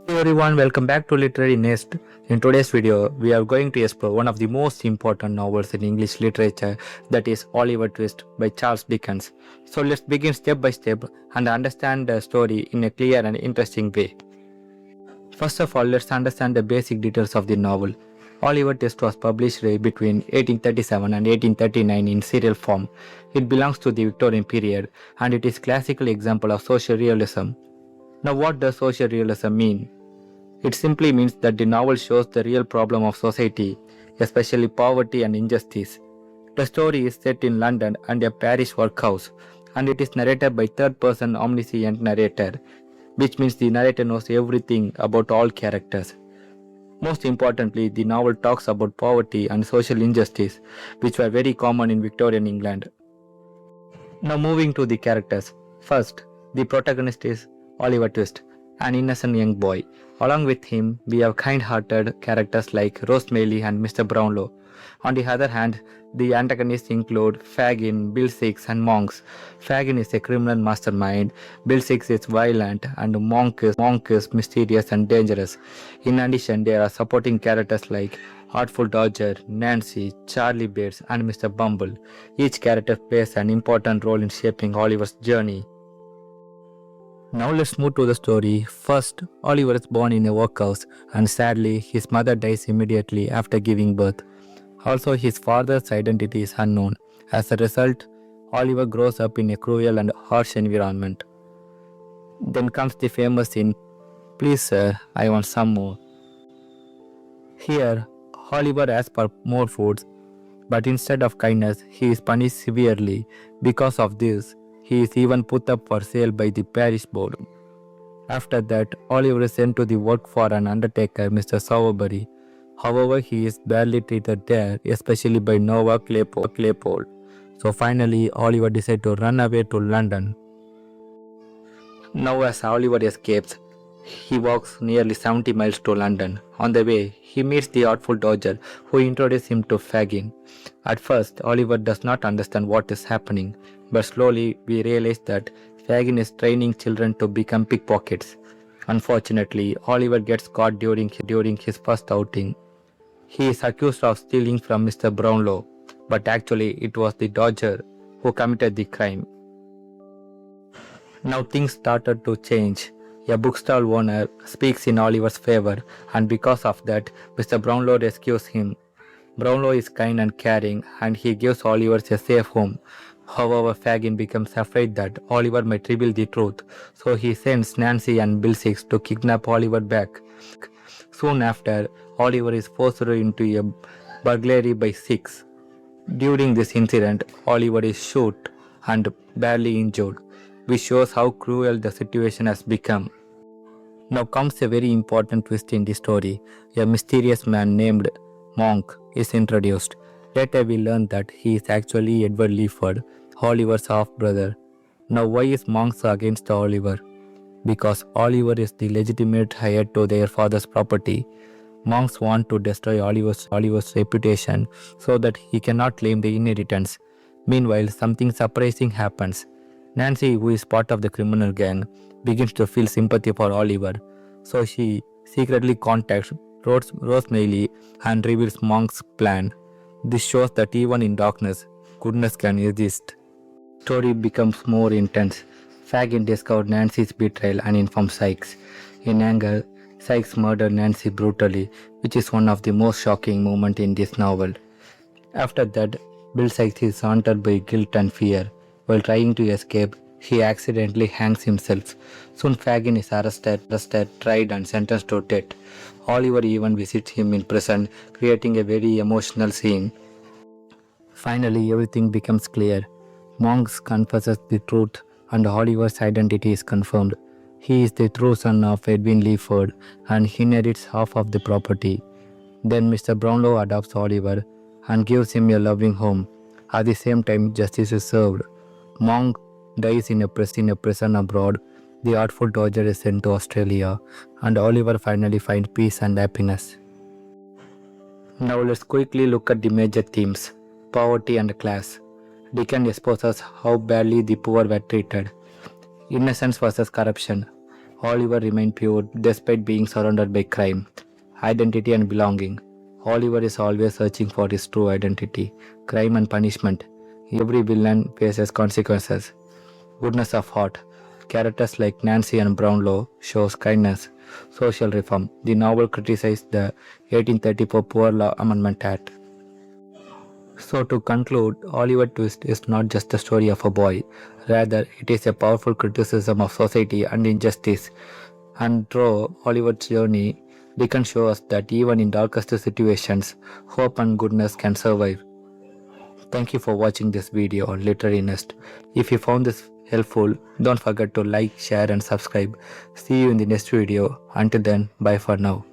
Hey everyone, welcome back to Literary Nest. In today's video, we are going to explore one of the most important novels in English literature, that is Oliver Twist by Charles Dickens. So let's begin step by step and understand the story in a clear and interesting way. First of all, let's understand the basic details of the novel. Oliver Twist was published between 1837 and 1839 in serial form. It belongs to the Victorian period and it is a classical example of social realism. Now, what does social realism mean? It simply means that the novel shows the real problem of society, especially poverty and injustice. The story is set in London and a parish workhouse, and it is narrated by third-person omniscient narrator, which means the narrator knows everything about all characters. Most importantly, the novel talks about poverty and social injustice, which were very common in Victorian England. Now moving to the characters. First, the protagonist is Oliver Twist, an innocent young boy. Along with him, we have kind-hearted characters like Rosemary and Mr. Brownlow. On the other hand, the antagonists include Fagin, Bill Sikes, and Monks. Fagin is a criminal mastermind, Bill Sikes is violent, and Monk is mysterious and dangerous. In addition, there are supporting characters like Artful Dodger, Nancy, Charlie Bates, and Mr. Bumble. Each character plays an important role in shaping Oliver's journey. Now let's move to the story. First, Oliver is born in a workhouse and sadly his mother dies immediately after giving birth. Also, his father's identity is unknown. As a result, Oliver grows up in a cruel and harsh environment. Then comes the famous scene, "Please sir, I want some more." Here, Oliver asks for more foods, but instead of kindness, he is punished severely. Because of this, he is even put up for sale by the parish board. After that, Oliver is sent to the work for an undertaker, Mr. Sowerbury. However, he is badly treated there, especially by Noah Claypole. So finally, Oliver decides to run away to London. Now as Oliver escapes, he walks nearly 70 miles to London. On the way, he meets the Artful Dodger, who introduces him to Fagin. At first, Oliver does not understand what is happening, but slowly we realize that Fagin is training children to become pickpockets. Unfortunately, Oliver gets caught during his first outing. He is accused of stealing from Mr. Brownlow, but actually it was the Dodger who committed the crime. Now things started to change. A bookstall owner speaks in Oliver's favor, and because of that, Mr. Brownlow rescues him. Brownlow is kind and caring, and he gives Oliver a safe home. However, Fagin becomes afraid that Oliver might reveal the truth, so he sends Nancy and Bill Sikes to kidnap Oliver back. Soon after, Oliver is forced into a burglary by Sikes. During this incident, Oliver is shot and badly injured, which shows how cruel the situation has become. Now comes a very important twist in the story. A mysterious man named Monk is introduced. Later we learn that he is actually Edward Leaford, Oliver's half-brother. Now why is Monk against Oliver? Because Oliver is the legitimate heir to their father's property. Monks want to destroy Oliver's reputation so that he cannot claim the inheritance. Meanwhile, something surprising happens. Nancy, who is part of the criminal gang, begins to feel sympathy for Oliver, so she secretly contacts Rosemary and reveals Monk's plan. This shows that even in darkness, goodness can exist. The story becomes more intense. Fagin discovers Nancy's betrayal and informs Sikes. In anger, Sikes murders Nancy brutally, which is one of the most shocking moments in this novel. After that, Bill Sikes is haunted by guilt and fear. While trying to escape, he accidentally hangs himself. Soon Fagin is arrested, tried and sentenced to death. Oliver even visits him in prison, creating a very emotional scene. Finally, everything becomes clear. Monks confesses the truth and Oliver's identity is confirmed. He is the true son of Edwin Leaford and he inherits half of the property. Then Mr. Brownlow adopts Oliver and gives him a loving home. At the same time, justice is served. Monk dies in a prison abroad. The Artful Dodger is sent to Australia, and Oliver finally finds peace and happiness. Now let's quickly look at the major themes: poverty and class. Dickens exposes how badly the poor were treated. Innocence versus corruption. Oliver remained pure despite being surrounded by crime, identity, and belonging. Oliver is always searching for his true identity, crime, and punishment. Every villain faces consequences. Goodness of heart. Characters like Nancy and Brownlow shows kindness, social reform. The novel criticized the 1834 Poor Law Amendment Act. So to conclude, Oliver Twist is not just the story of a boy. Rather, it is a powerful criticism of society and injustice. And through Oliver's journey, Dickens shows us that even in darkest situations, hope and goodness can survive. Thank you for watching this video on Literary Nest. If you found this helpful, don't forget to like, share and subscribe. See you in the next video. Until then, bye for now.